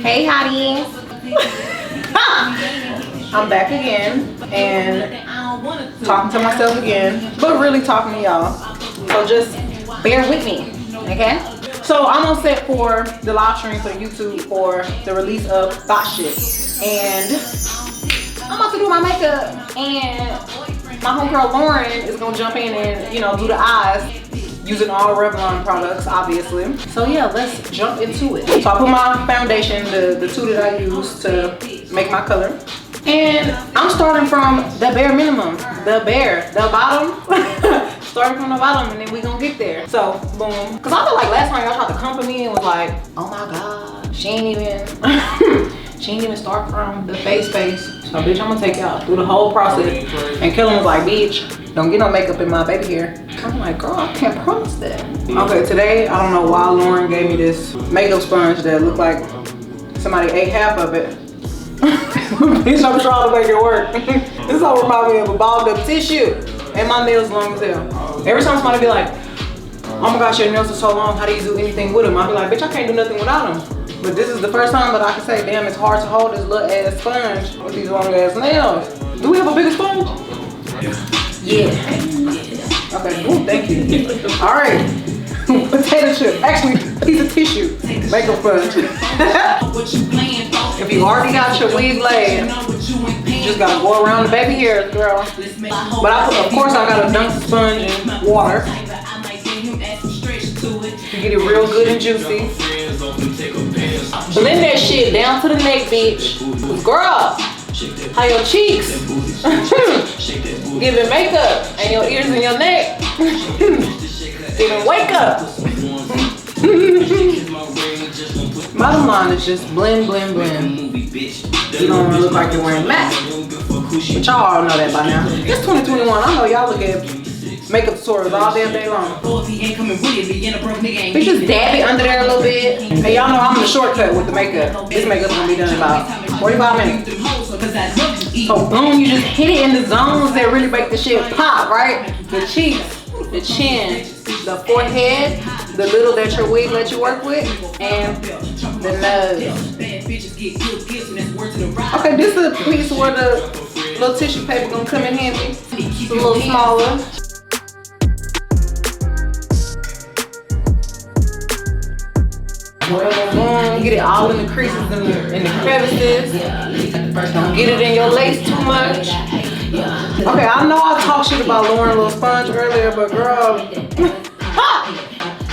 Hey hotties. I'm back again and talking to myself again, but really talking to y'all. So just bear with me, okay? So I'm on set for the live stream for YouTube for the release of POUSH, and I'm about to do my makeup, and my homegirl Lauren is gonna jump in and, you know, do the eyes using all Revlon products, obviously. So yeah, let's jump into it. So I put my foundation, the two that I use to make my color. And I'm starting from the bare minimum, the bottom. Starting from the bottom, and then we gonna get there. So, boom. Cause I feel like last time y'all tried to come for me and was like, oh my God, she ain't even start from the face. So bitch, I'm gonna take y'all through the whole process. And Kellen was like, bitch, don't get no makeup in my baby hair. I'm like, girl, I can't promise that. Okay, today, I don't know why Lauren gave me this makeup sponge that looked like somebody ate half of it. Bitch, I'm trying to make it work. This all reminds me of a balled up tissue. And my nails long as hell. Every time somebody be like, oh my gosh, your nails are so long, how do you do anything with them? I be like, bitch, I can't do nothing without them. But this is the first time that I can say, damn, it's hard to hold this little ass sponge with these long ass nails. Do we have a bigger sponge? Yeah. Okay, ooh, thank you. All right, potato chip, actually, piece of tissue, makeup sponge. If you already got your wig laid, you just gotta go around the baby hairs, girl. But of course, I gotta dunk the sponge in water to get it real good and juicy. Blend that shit down to the neck, bitch. Girl, how your cheeks giving makeup and your ears and your neck giving wake up. Bottom line is just blend, blend, blend. You don't want to look like you're wearing MAC. But y'all all know that by now. It's 2021. I know y'all look at makeup tutorials all damn day long. We just dab it under there a little bit. And y'all know I'm in the shortcut with the makeup. This makeup's gonna be done in about 45 minutes. So boom, you just hit it in the zones that really make the shit pop, right? The cheeks, the chin, the forehead, the little that your wig let you work with, and the nose. Okay, this is a piece where the little tissue paper gonna come in handy. It's a little smaller. Boom, get it all in the creases and the crevices. Don't get it in your lace too much. Okay, I know I talked shit about Lauren Little Sponge earlier, but girl,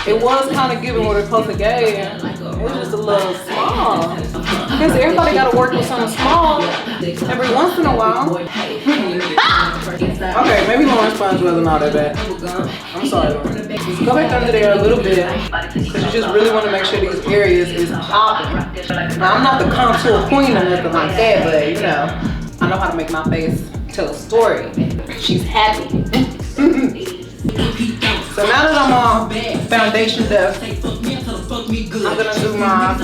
it was kind of giving what it supposed to give. It was just a little small. Because everybody got to work with something small every once in a while. Okay, maybe Lauren Sponge wasn't all that bad. I'm sorry, Lauren. Just go back under there a little bit, because you just really want to make sure these areas is popping. Now, I'm not the contour queen or nothing like that, but you know, I know how to make my face tell a story. She's happy. So now that I'm on foundation depth, I'm gonna do my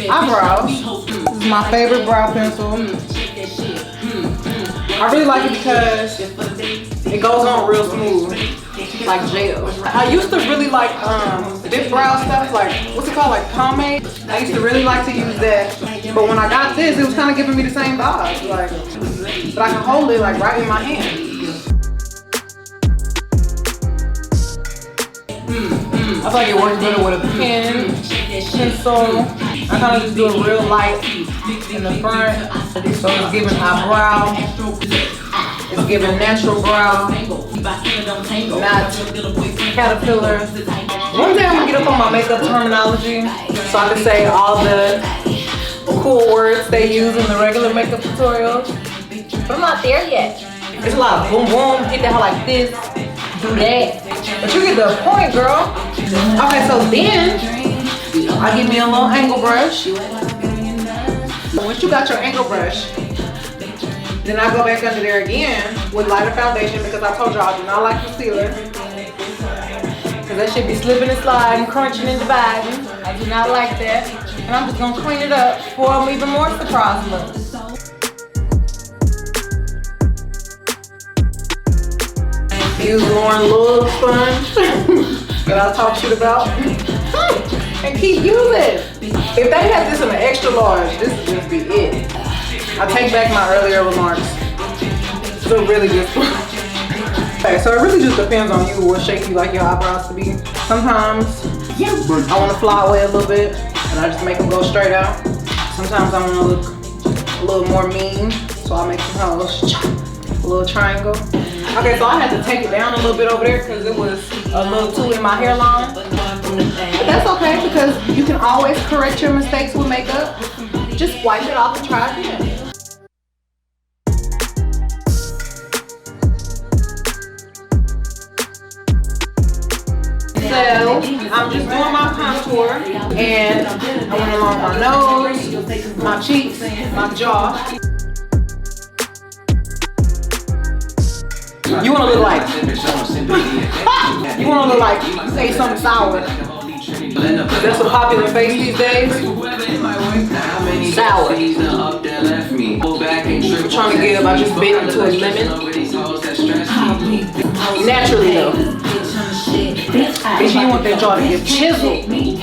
eyebrows. This is my favorite brow pencil. I really like it because it goes on real smooth, like gel. I used to really like dip brow stuff, like, what's it called, like pomade? I used to really like to use that, but when I got this, it was kind of giving me the same vibe, like, but I can hold it like right in my hand. I feel like it works better with a pen, pencil. I kind of just do it real light in the front, so it's giving eyebrow. It's giving natural brow, not caterpillar. One day I'm gonna get up on my makeup terminology so I can say all the cool words they use in the regular makeup tutorials. But I'm not there yet. It's a lot of boom boom, hit that like this, do that. But you get the point, girl. Okay, so then I give me a little angle brush. Once you got your angle brush, then I go back under there again with lighter foundation, because I told y'all I do not like concealer. Because that should be slipping and sliding, crunching and dividing. I do not like that. And I'm just going to clean it up for an even more surprise look. Use Lauren Little Sponge that I talk shit about. And keep using. If they had this in an extra large, this would just be it. I take back my earlier remarks. It's a really good one. Okay, so it really just depends on you what shape you like your eyebrows to be. Sometimes I want to fly away a little bit and I just make them go straight out. Sometimes I want to look a little more mean, so I make some holes, a little triangle. Okay, so I had to take it down a little bit over there because it was a little too in my hairline. But that's okay because you can always correct your mistakes with makeup. Just wipe it off and try again. So I'm just doing my contour and I went along my nose, my cheeks, my jaw. You want to look like you want to look like you ate something sour. That's a popular face these days. Sour. I'm trying to give. I just bit into a lemon. Naturally though. Bitch, you want that jaw to get chiseled. Gritty.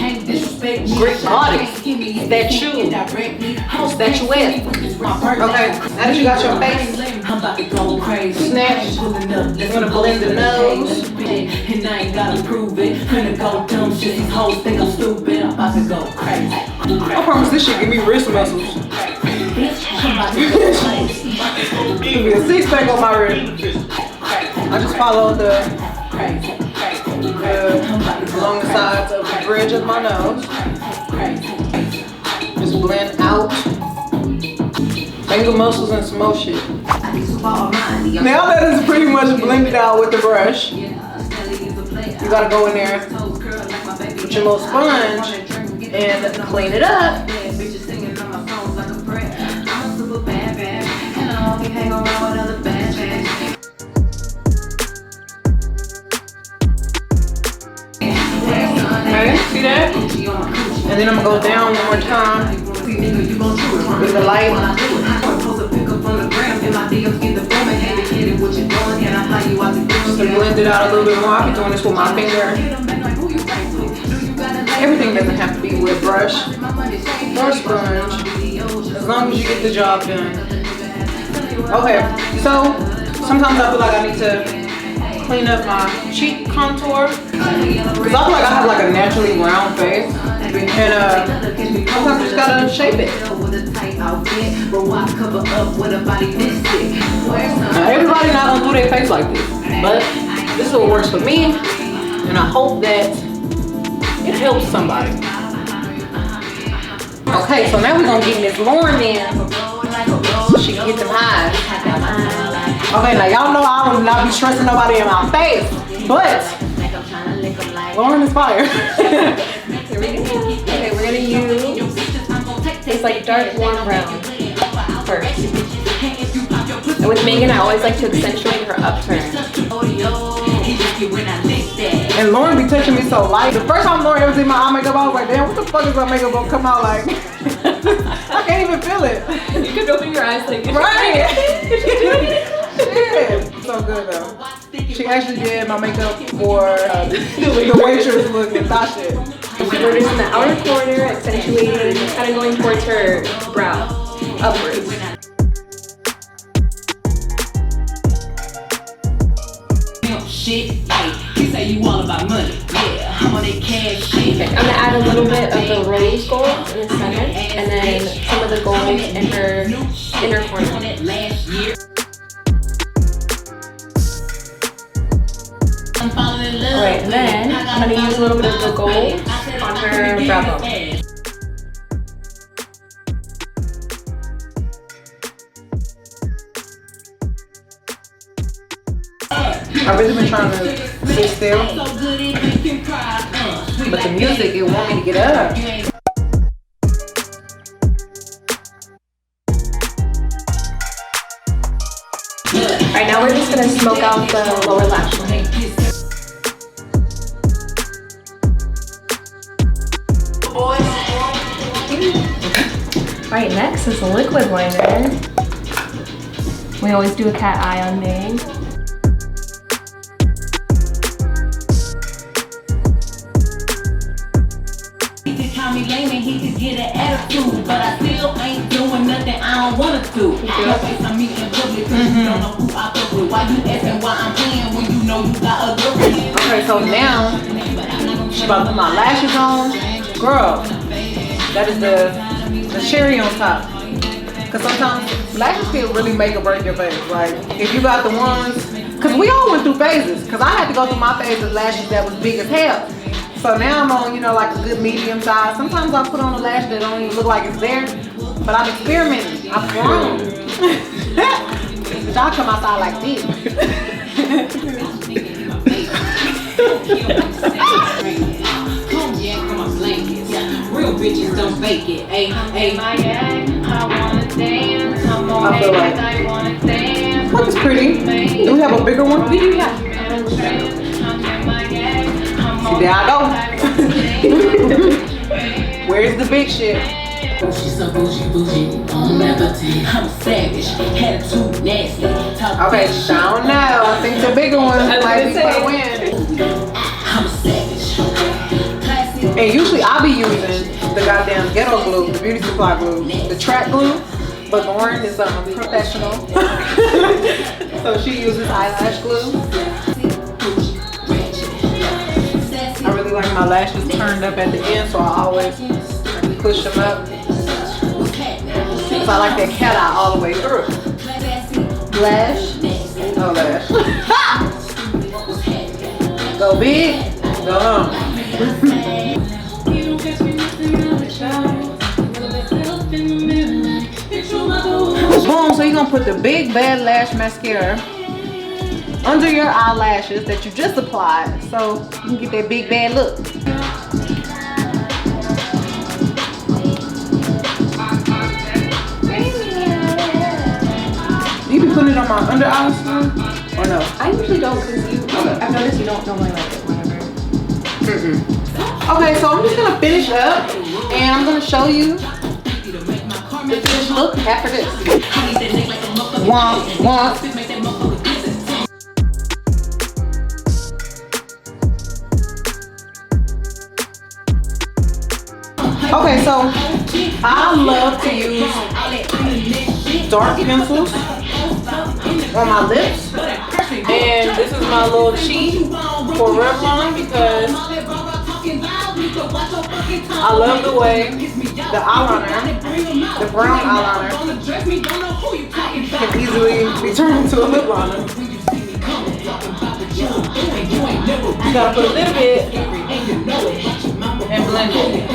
Statuesque. Okay, now that you got your face snatched, you're gonna blend the nose. And I ain't gotta prove it. Gonna go dumb shit. These hoes think I'm stupid. I'm about to go crazy. I promise this shit give me wrist muscles. Give me a 6-pack on my wrist. I just follow the along the sides of the bridge of my nose. Just blend out. Finger muscles and some more shit. Now that it's pretty much blended out with the brush, you gotta go in there with your little sponge and clean it up. Okay, see that? And then I'm gonna go down one more time with the light. Just to blend it out a little bit more. I'll be doing this with my finger. Everything doesn't have to be with brush or sponge, as long as you get the job done. Okay, so sometimes I feel like I need to clean up my cheek contour because I feel like I have like a naturally round face, and sometimes you just gotta shape it. Now, everybody not gonna do their face like this, but this is what works for me, and I hope that it helps somebody. Okay, so now we're gonna get Miss Lauren in so she can get them eyes. Okay, now y'all know I will not be stressing nobody in my face, but Lauren is fire. Here we go. Okay, we're gonna use this like dark warm brown first. And with Megan, I always like to accentuate her upturn. And Lauren be touching me so light. The first time Lauren ever did my eye makeup, I was like, damn, what the fuck is my makeup gonna come out like? I can't even feel it. You could open your eyes like, right? Shit. So good though. She actually did my makeup for the waitress look and that shit. We're just in the outer corner, accentuating, kind of going towards her brow, upwards. Shit, hey, you say you all about money, yeah, I'm on that cash shit. Okay, I'm gonna add a little bit of the rose gold in the center, and then some of the gold in her inner corner. Alright, and then I'm gonna use a little bit of the gold on her brow bone. I've really been trying to sit still, but the music, it want me to get up. Alright, now we're just gonna smoke out the lower lash line. Alright, next is the liquid liner. We always do a cat eye on Meg. call me lame and he could get an attitude, but I still ain't doing nothing I don't wanna do. Don't waste on me in public cause you don't know who I fuck with. Why you asking why I'm playing when you know you got a girlfriend? Okay, so now she about to put my lashes on. Girl, that is the cherry on top. Cause sometimes lashes can really make or break your face. Like if you got the ones, cause we all went through phases. Cause I had to go through my phase of lashes that was big as hell. So now I'm on, you know, like a good medium size. Sometimes I put on a lash that don't even look like it's there. But I'm experimenting. I'm grown. But y'all come outside like this. Real bitches don't fake it. Ay, ay. I wanna dance. I'm I feel like I wanna dance. looks pretty. Do we have a bigger one? We do, yeah. See, there I go. Where's the big shit? She's so bougie, on everything. I'm a savage, attitude nasty. Okay, I don't know. I think the bigger one might be for the win. I'm a savage. And usually I'll be using the goddamn ghetto glue, the beauty supply glue, the track glue. But Lauren is professional. So she uses eyelash glue. I really like my lashes turned up at the end, so I always push them up. So I like that cat eye all the way through. Lash. Oh, lash. Go big, go home. Boom, so you're gonna put the big bad lash mascara under your eyelashes that you just applied so you can get that big bad look. You be putting it on my under eyes or no? I usually don't because I've noticed you don't normally like it whenever. Okay, so I'm just gonna finish up and I'm gonna show you the finished look after this. Womp, womp. Okay, so I love to use dark pencils on my lips. And this is my little cheat for Revlon because I love the way the eyeliner, the brown eyeliner, can easily be turned into a lip liner. You gotta put a little bit and blend it.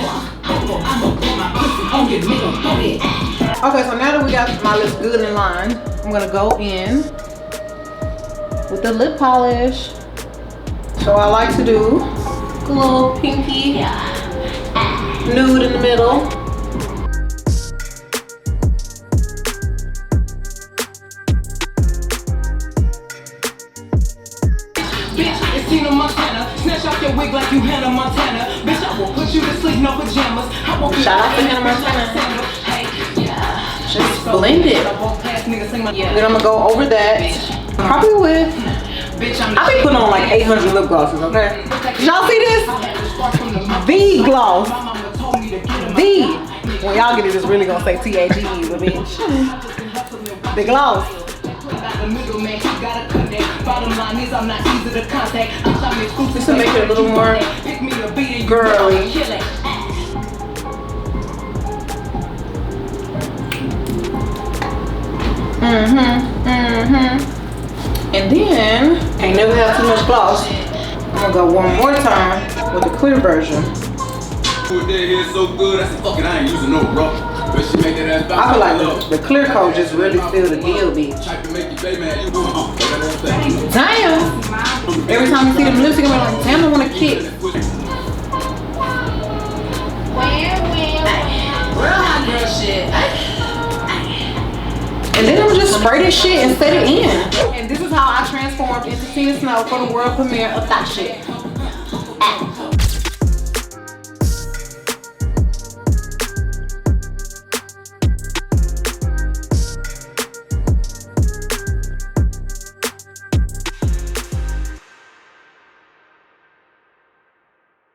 Okay, so now that we got my lips good in line, I'm gonna go in with the lip polish. So I like to do a little pinky nude in the middle. Snatch off your wig like you Hannah Montana. Bitch, I will put you to sleep, no pajamas. Shout out to Hannah Montana. Just blend it. Then I'm gonna go over that. Probably with, I be putting on like 800 lip glosses, okay? Y'all see this? The gloss. The. When y'all get it, it's really gonna say T-A-G-E, but bitch. The gloss. Just to make it a little more girly. And then, ain't never have too much gloss. I'm gonna go one more time with the clear version. So good, I said, fuck it, I ain't using no bro. But she make that ass I feel like the clear coat just really feel the deal, bitch. Damn! Every time you see them lipstick, I'm like, damn, I want to kick. Real hot girl shit. And then I'm gonna just spray this shit and set it in. And this is how I transformed into Tina Snow for the world premiere of that shit.